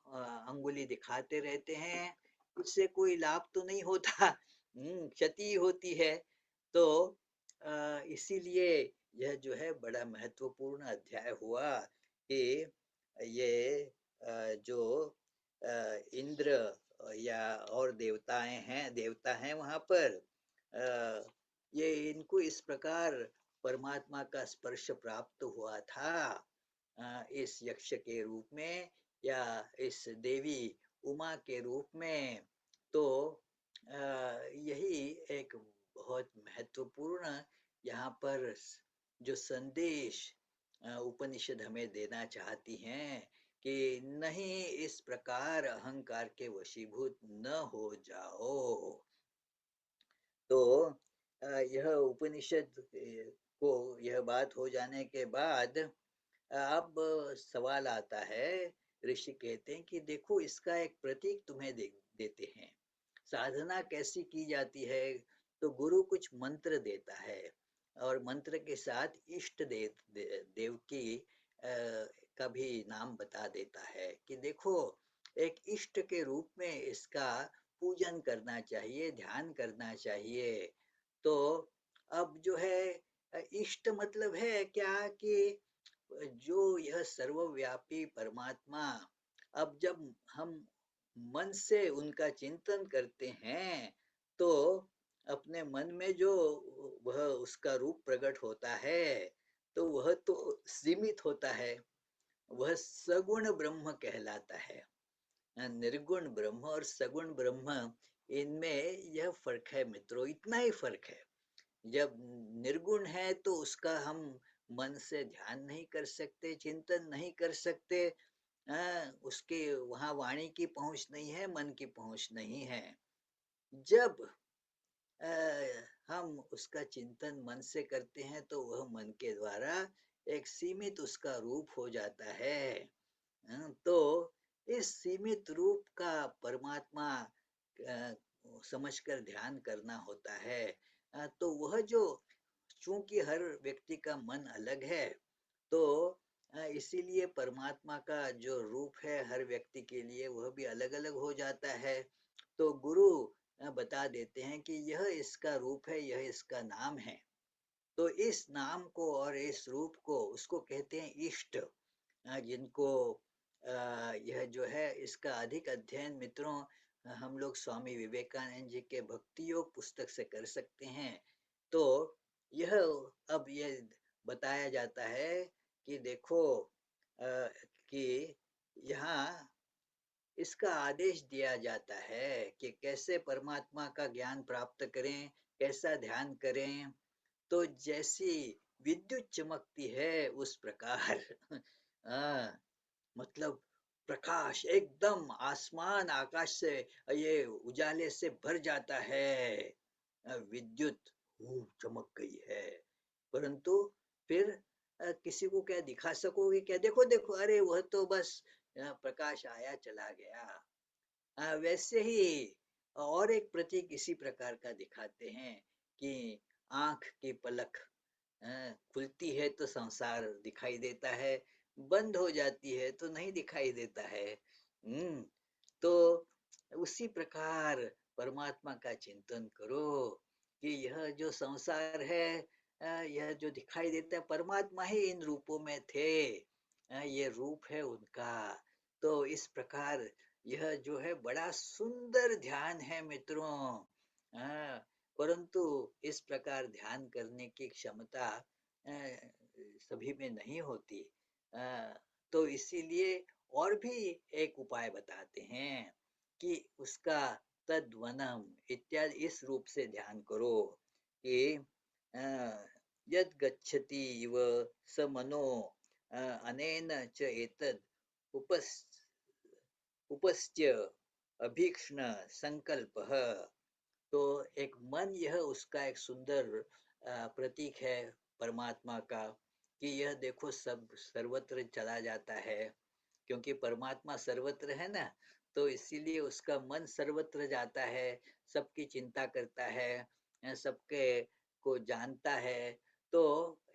A: अंगुली दिखाते रहते हैं, उससे कोई लाभ तो नहीं होता, क्षति होती है। तो इसीलिए यह जो है बड़ा महत्वपूर्ण अध्याय हुआ कि ये जो इंद्र या और देवता हैं वहां पर, ये इनको इस प्रकार परमात्मा का स्पर्श प्राप्त हुआ था, इस यक्ष के रूप में या इस देवी उमा के रूप में। तो यही एक बहुत महत्वपूर्ण यहाँ पर जो संदेश उपनिषद हमें देना चाहती हैं कि नहीं, इस प्रकार अहंकार के वशीभूत न हो जाओ। तो यह उपनिषद को यह बात हो जाने के बाद अब सवाल आता है। ऋषि कहते हैं कि देखो, इसका एक प्रतीक तुम्हें देते हैं। साधना कैसी की जाती है? तो गुरु कुछ मंत्र देता है और मंत्र के साथ इष्ट देव की का भी नाम बता देता है कि देखो, एक इष्ट के रूप में इसका पूजन करना चाहिए, ध्यान करना चाहिए। तो अब जो है इष्ट मतलब है क्या कि जो यह सर्वव्यापी परमात्मा, अब जब हम मन से उनका चिंतन करते हैं, तो अपने मन में जो वह उसका रूप प्रकट होता है, तो वह तो सीमित होता है, वह सगुण ब्रह्म कहलाता है। निर्गुण ब्रह्म और सगुण ब्रह्म, इनमें यह फर्क है मित्रों, इतना ही फर्क है। जब निर्गुण है तो उसका हम मन से ध्यान नहीं कर सकते, चिंतन नहीं कर सकते, उसके वहां वाणी की पहुंच नहीं है, मन की पहुंच नहीं है। जब हम उसका चिंतन मन से करते हैं तो वह मन के द्वारा एक सीमित उसका रूप हो जाता है। तो इस सीमित रूप का परमात्मा समझकर ध्यान करना होता है। तो वह जो, चूंकि हर व्यक्ति का मन अलग है, तो इसीलिए परमात्मा का जो रूप है हर व्यक्ति के लिए वह भी अलग अलग हो जाता है। तो गुरु बता देते हैं कि यह इसका रूप है, यह इसका नाम है। तो इस नाम को और इस रूप को उसको कहते हैं इष्ट। जिनको यह जो है इसका अधिक अध्ययन मित्रों हम लोग स्वामी विवेकानंद जी के भक्ति योग पुस्तक से कर सकते हैं। तो यह अब यह बताया जाता है कि देखो कि यहाँ इसका आदेश दिया जाता है कि कैसे परमात्मा का ज्ञान प्राप्त करें, कैसा ध्यान करें। तो जैसी विद्युत चमकती है उस प्रकार मतलब प्रकाश एकदम आसमान आकाश से ये उजाले से भर जाता है। विद्युत चमक गई है, परंतु फिर किसी को क्या दिखा सकोगे क्या? देखो देखो, अरे वह तो बस प्रकाश आया चला गया। वैसे ही और एक प्रतीक इसी प्रकार का दिखाते हैं कि आंख की पलक खुलती है तो संसार दिखाई देता है, बंद हो जाती है तो नहीं दिखाई देता है। तो उसी प्रकार परमात्मा का चिंतन करो कि यह जो संसार है, यह जो दिखाई देता है, परमात्मा ही इन रूपों में थे। ये रूप है उनका। तो इस प्रकार यह जो है बड़ा सुंदर ध्यान है मित्रों। परंतु इस प्रकार ध्यान करने की क्षमता सभी में नहीं होती। तो इसीलिए और भी एक उपाय बताते हैं कि उसका तद्वनम इत्यादि इस रूप से ध्यान करो कि यद गच्छति इव स मनो अनेन च एतद् उपस् उपस्य अभीक्ष्ण संकल्प। तो एक मन यह उसका एक सुंदर प्रतीक है परमात्मा का, कि यह देखो सब सर्वत्र चला जाता है, क्योंकि परमात्मा सर्वत्र है ना, तो इसीलिए उसका मन सर्वत्र जाता है, सबकी चिंता करता है, सबके को जानता है। तो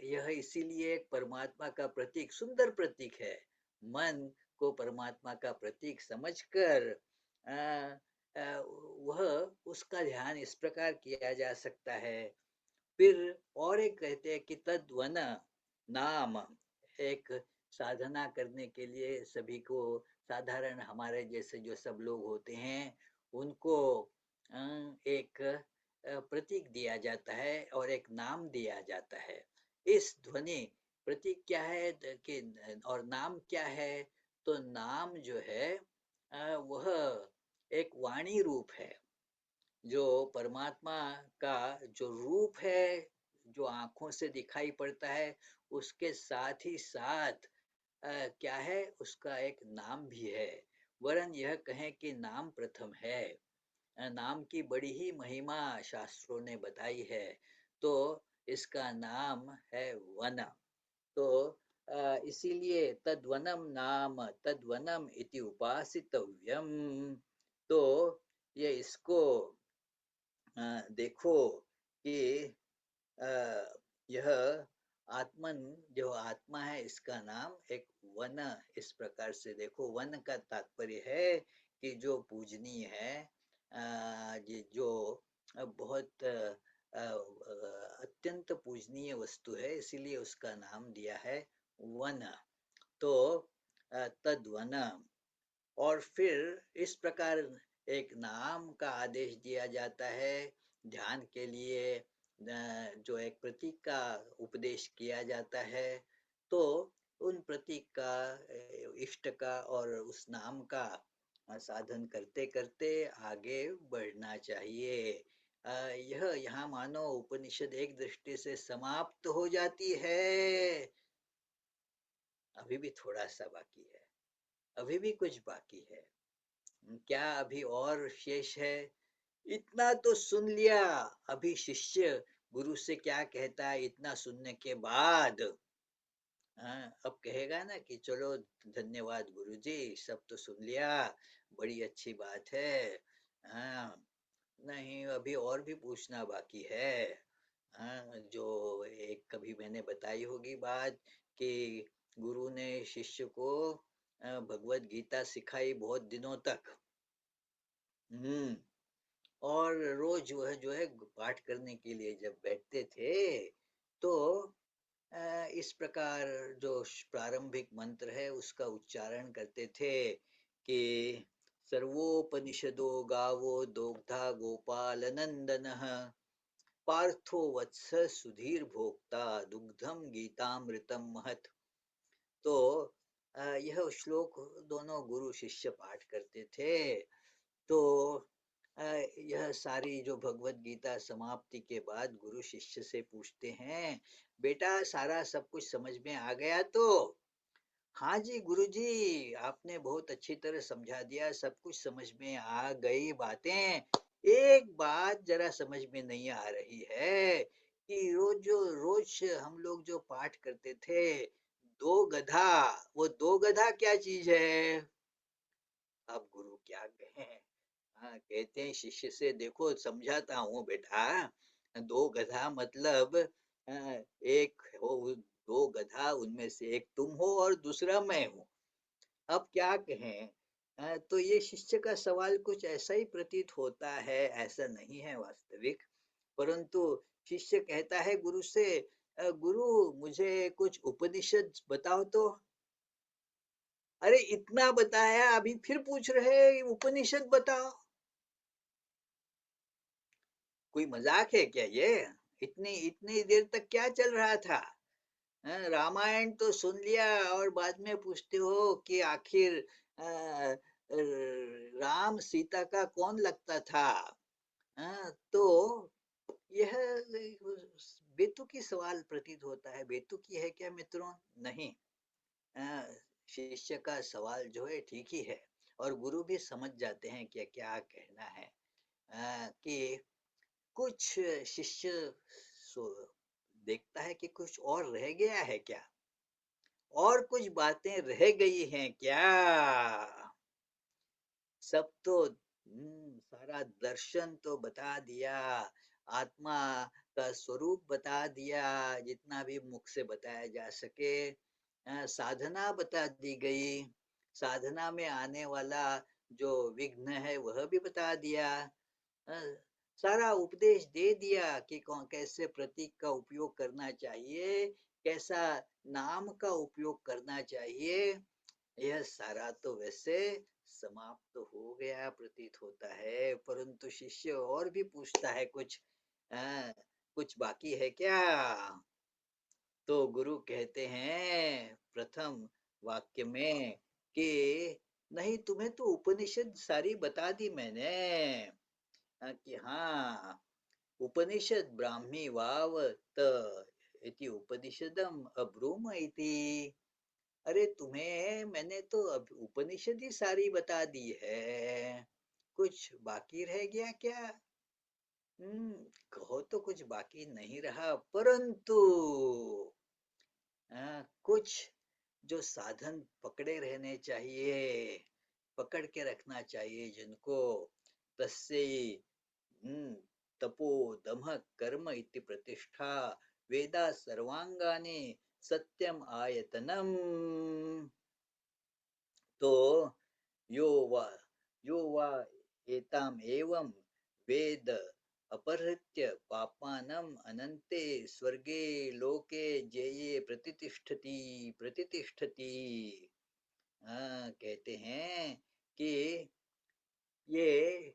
A: यह इसीलिए एक परमात्मा का प्रतीक, सुंदर प्रतीक है। मन को परमात्मा का प्रतीक समझकर वह उसका ध्यान इस प्रकार किया जा सकता है। फिर और एक कहते हैं कि तद्वन नाम, एक साधना करने के लिए सभी को, साधारण हमारे जैसे जो सब लोग होते हैं उनको एक प्रतीक दिया जाता है और एक नाम दिया जाता है। इस ध्वनि प्रतीक क्या है कि और नाम क्या है? तो नाम जो है वह एक वाणी रूप है, जो परमात्मा का जो रूप है, जो आंखों से दिखाई पड़ता है, उसके साथ ही साथ क्या है, उसका एक नाम भी है। वरन यह कहें कि नाम प्रथम है। नाम की बड़ी ही महिमा शास्त्रों ने बताई है। तो इसका नाम है वन। तो इसीलिए तद्वनम नाम तद्वनम इति उपासितव्यम। तो ये इसको देखो कि अ, यह आत्मन, जो आत्मा है, इसका नाम एक वन, इस प्रकार से देखो। वन का तात्पर्य है कि जो पूजनीय है, ये जो बहुत अत्यंत पूजनीय वस्तु है, इसीलिए उसका नाम दिया है वन। तो तद्वन, और फिर इस प्रकार एक नाम का आदेश दिया जाता है ध्यान के लिए, जो एक प्रतीक का उपदेश किया जाता है। तो उन प्रतीक का, इष्ट का और उस नाम का साधन करते करते आगे बढ़ना चाहिए। यह यहाँ मानो उपनिषद एक दृष्टि से समाप्त हो जाती है। अभी भी थोड़ा सा बाकी है, अभी भी कुछ बाकी है। क्या अभी और शेष है? इतना तो सुन लिया, अभी शिष्य गुरु से क्या कहता है इतना सुनने के बाद? हाँ, अब कहेगा ना कि चलो धन्यवाद गुरुजी, सब तो सुन लिया, बड़ी अच्छी बात है। हाँ, नहीं, अभी और भी पूछना बाकी है। हाँ, जो एक कभी मैंने बताई होगी बात कि गुरु ने शिष्य को भगवत गीता सिखाई बहुत दिनों तक। हम्म। और रोज वह जो है पाठ करने के लिए जब बैठते थे, तो इस प्रकार जो प्रारंभिक मंत्र है उसका उच्चारण करते थे कि सर्वोपनिषदो गावो दोग्धा गोपाल नंदन, पार्थो वत्स सुधीर भोक्ता दुग्धम गीतामृतम महत। तो यह श्लोक दोनों गुरु शिष्य पाठ करते थे। तो यह सारी जो भगवत गीता समाप्ति के बाद गुरु शिष्य से पूछते हैं, बेटा सारा सब कुछ समझ में आ गया? तो हाँ जी, गुरुजी, आपने बहुत अच्छी तरह समझा दिया, सब कुछ समझ में आ गई बातें। एक बात ज़रा समझ में नहीं आ रही है कि रोज़ हम लोग जो पाठ करते थे, 2 गधा, वो 2 गधा क्या चीज़ है? अब गुरु क्या कहें? हाँ, कहते हैं शिष्य से, देखो समझाता हूँ बेटा, 2 गधा मतलब एक हो, 2 गधा, उनमें से एक तुम हो और दूसरा मैं हूँ। अब क्या कहें? तो ये शिष्य का सवाल कुछ ऐसा ही प्रतीत होता है, ऐसा नहीं है वास्तविक, परंतु शिष्य कहता है गुरु से, गुरु मुझे कुछ उपनिषद बताओ तो। अरे इतना बताया, अभी फिर पूछ रहे हैं उपनिषद बताओ। कोई मजाक है क्या ये? इतनी इतनी देर तक क्या चल रहा था? रामायण तो सुन लिया और बाद में पूछते हो कि आखिर राम सीता का कौन लगता था? तो यह बेतुकी सवाल प्रतीत होता है। बेतुकी है क्या मित्रों? नहीं। अ, शिष्य का सवाल जो है ठीक ही है, और गुरु भी समझ जाते हैं कि क्या कहना है। कि कुछ शिष्य सो देखता है कि कुछ और रह गया है क्या, और कुछ बातें रह गई हैं क्या। सब तो सारा दर्शन तो बता दिया, आत्मा का स्वरूप बता दिया, जितना भी मुख से बताया जा सके। साधना बता दी गई, साधना में आने वाला जो विघ्न है वह भी बता दिया। अ, सारा उपदेश दे दिया कि कौन कैसे प्रतीक का उपयोग करना चाहिए, कैसा नाम का उपयोग करना चाहिए। यह सारा तो वैसे समाप्त तो हो गया प्रतीत होता है, परंतु शिष्य और भी पूछता है कुछ, आ, कुछ बाकी है क्या? तो गुरु कहते हैं प्रथम वाक्य में कि नहीं, तुम्हें तो उपनिषद सारी बता दी मैंने। कि हाँ, उपनिषद ब्राह्मी वाव त इति उपनिषदम अब्रूम इति। अरे तुम्हें मैंने तो अब उपनिषद ही सारी बता दी है, कुछ बाकी रह गया क्या? कहो तो कुछ बाकी नहीं रहा, परंतु कुछ जो साधन पकड़े रहने चाहिए, पकड़ के रखना चाहिए जिनको, तस्से हम्म, तपो दमः कर्म इति प्रतिष्ठा, वेदा सर्वांगानि सत्यम आयतनम। तो यो वा यो वा एताम एवं वेद अपहृत्य पापानम अनन्ते स्वर्गे लोके जेये प्रतितिष्ठति प्रतितिष्ठति। कहते हैं कि ये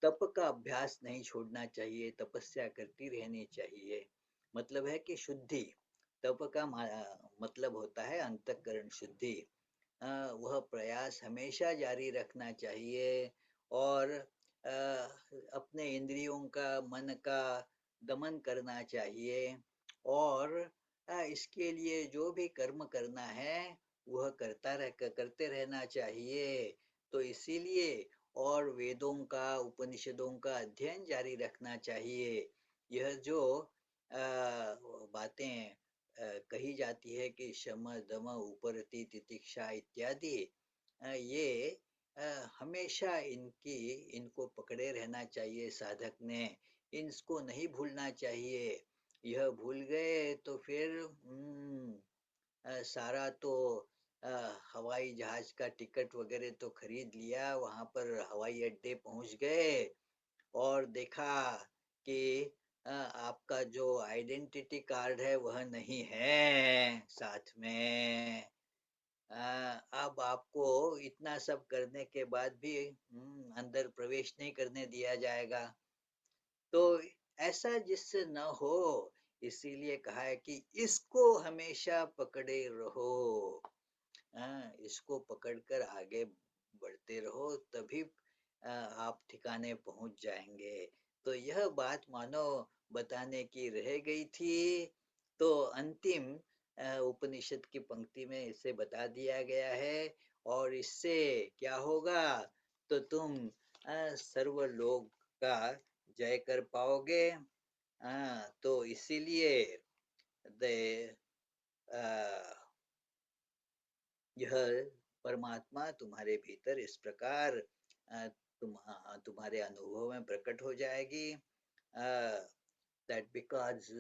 A: तप का अभ्यास नहीं छोड़ना चाहिए, तपस्या करती रहनी चाहिए। मतलब है कि शुद्धि, तप का मतलब होता है अंतःकरण शुद्धि। वह प्रयास हमेशा जारी रखना चाहिए, और अपने इंद्रियों का, मन का दमन करना चाहिए, और इसके लिए जो भी कर्म करना है वह करते रहना चाहिए। तो इसीलिए और वेदों का, उपनिषदों का अध्ययन जारी रखना चाहिए। यह जो बातें कही जाती है कि शम दम उपरति तितिक्षा इत्यादि, ये हमेशा इनको पकड़े रहना चाहिए साधक ने, इनको नहीं भूलना चाहिए। यह भूल गए तो फिर सारा तो हवाई जहाज का टिकट वगैरह तो खरीद लिया, वहां पर हवाई अड्डे पहुंच गए और देखा कि आपका जो आइडेंटिटी कार्ड है वह नहीं है साथ में। अब आपको इतना सब करने के बाद भी अंदर प्रवेश नहीं करने दिया जाएगा। तो ऐसा जिससे न हो, इसीलिए कहा है कि इसको हमेशा पकड़े रहो। इसको पकड़कर आगे बढ़ते रहो, तभी आप ठिकाने पहुंच जाएंगे। तो यह बात मानो बताने की रह गई थी। तो अंतिम उपनिषद की पंक्ति में इसे बता दिया गया है। और इससे क्या होगा, तो तुम सर्वलोक का जय कर पाओगे। तो इसीलिए दे यह परमात्मा तुम्हारे भीतर इस प्रकार तुम्हारे अनुभव में प्रकट हो जाएगी। दैट बिकॉज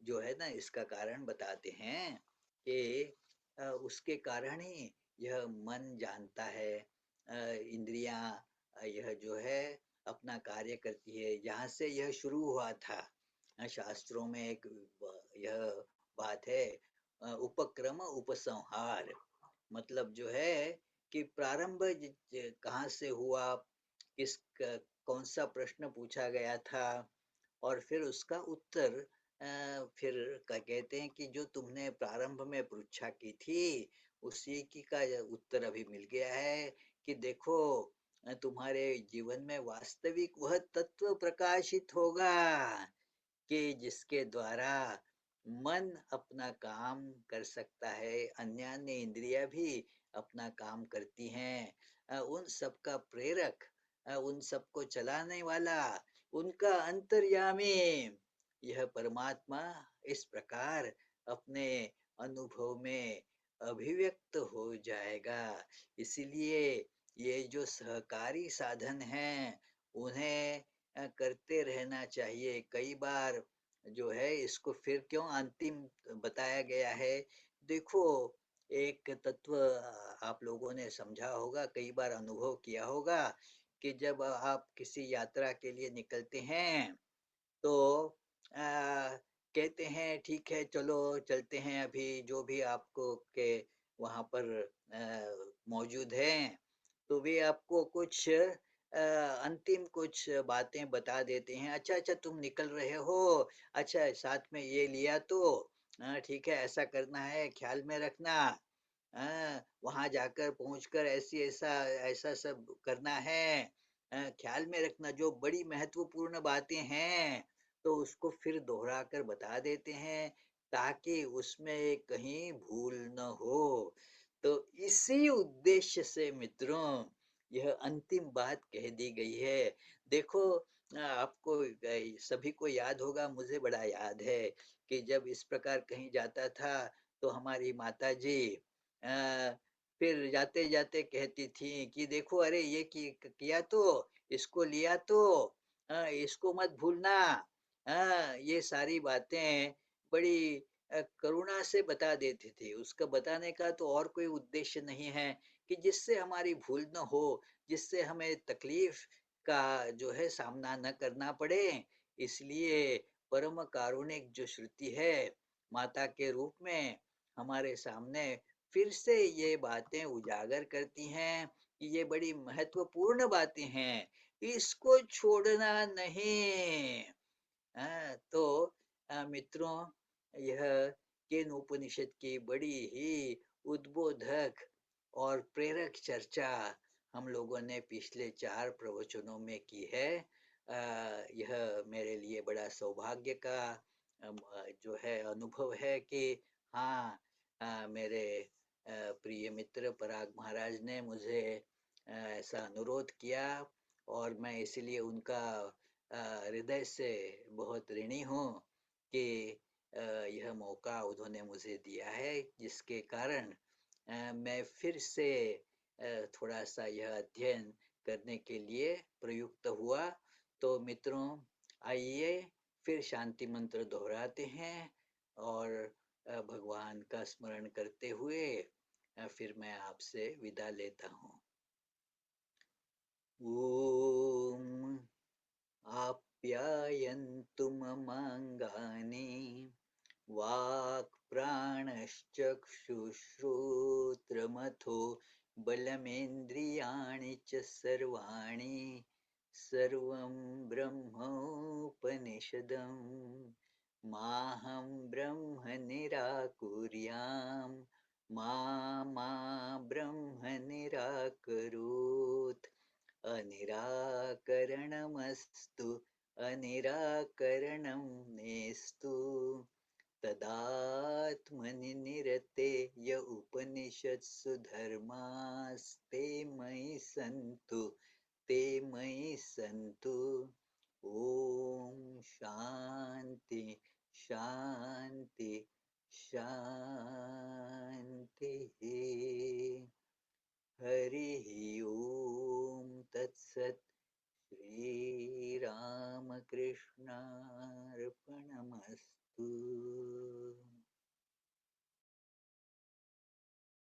A: जो है ना, इसका कारण बताते हैं कि उसके कारण ही यह मन जानता है, इंद्रियां यह जो है अपना कार्य करती है। यहाँ से यह शुरू हुआ था। शास्त्रों में एक यह बात है, उपक्रम उपसंहार। मतलब जो है कि प्रारंभ कहाँ से हुआ, किस कौन सा प्रश्न पूछा गया था, और फिर उसका उत्तर। फिर कहते हैं कि जो तुमने प्रारंभ में पृच्छा की थी, उसी की का उत्तर अभी मिल गया है। कि देखो, तुम्हारे जीवन में वास्तविक वह तत्व प्रकाशित होगा कि जिसके द्वारा मन अपना काम कर सकता है, अन्य अन्य इंद्रियां भी अपना काम करती हैं। उन सब का प्रेरक, उन सबको चलाने वाला, उनका अंतर्यामी यह परमात्मा इस प्रकार अपने अनुभव में अभिव्यक्त हो जाएगा। इसीलिए ये जो सहकारी साधन हैं, उन्हें करते रहना चाहिए। कई बार जो है इसको फिर क्यों अंतिम बताया गया है। देखो, एक तत्व आप लोगों ने समझा होगा, कई बार अनुभव किया होगा कि जब आप किसी यात्रा के लिए निकलते हैं, तो कहते हैं ठीक है चलो चलते हैं, अभी जो भी आपको के वहाँ पर मौजूद हैं, तो वे आपको कुछ अंतिम कुछ बातें बता देते हैं। अच्छा अच्छा, तुम निकल रहे हो, अच्छा साथ में ये लिया तो ठीक है, ऐसा करना है, ख्याल में रखना। वहां जाकर पहुंचकर ऐसी ऐसा ऐसा सब करना है, ख्याल में रखना। जो बड़ी महत्वपूर्ण बातें हैं, तो उसको फिर दोहरा कर बता देते हैं, ताकि उसमें कहीं भूल न हो। तो इसी उद्देश्य से मित्रों, यह अंतिम बात कह दी गई है। देखो, आपको सभी को याद होगा, मुझे बड़ा याद है कि जब इस प्रकार कहीं जाता था, तो हमारी माता जी फिर जाते जाते कहती थी कि देखो, अरे ये किया तो, इसको लिया तो, इसको मत भूलना। ये सारी बातें बड़ी करुणा से बता देती थी। उसका बताने का तो और कोई उद्देश्य नहीं है कि जिससे हमारी भूल न हो, जिससे हमें तकलीफ का जो है सामना न करना पड़े। इसलिए परम कारुणिक जो श्रुति है, माता के रूप में हमारे सामने फिर से ये बातें उजागर करती हैं कि ये बड़ी महत्वपूर्ण बातें हैं, इसको छोड़ना नहीं। तो मित्रों, यह केन उपनिषद की बड़ी ही उद्बोधक और प्रेरक चर्चा हम लोगों ने पिछले 4 प्रवचनों में की है। यह मेरे लिए बड़ा सौभाग्य का जो है अनुभव है कि हाँ, मेरे प्रिय मित्र पराग महाराज ने मुझे ऐसा अनुरोध किया, और मैं इसलिए उनका हृदय से बहुत ऋणी हूँ कि यह मौका उन्होंने मुझे दिया है, जिसके कारण मैं फिर से थोड़ा सा यह अध्ययन करने के लिए प्रयुक्त हुआ। तो मित्रों, आइए फिर शांति मंत्र दोहराते हैं, और भगवान का स्मरण करते हुए फिर मैं आपसे विदा लेता हूँ। ओम आप्यायन्तु ममाङ्गानि, वाक् प्राणश्चक्षुश्रोत्रमथो बलमेन्द्रियाणि च सर्वाणि, सर्वं ब्रह्मोपनिषदम् माहं ब्रह्म निराकुर्यां, मा मा ब्रह्म निराकरोत्। अनिराकरणमस्तु, अनिराकरणं नेस्तु। तदात्मनि निरते य उपनिषत्सु धर्मास्ते मयि सन्तु ते मयि सन्तु। ॐ शान्ति शान्ति शान्तिः। हरिः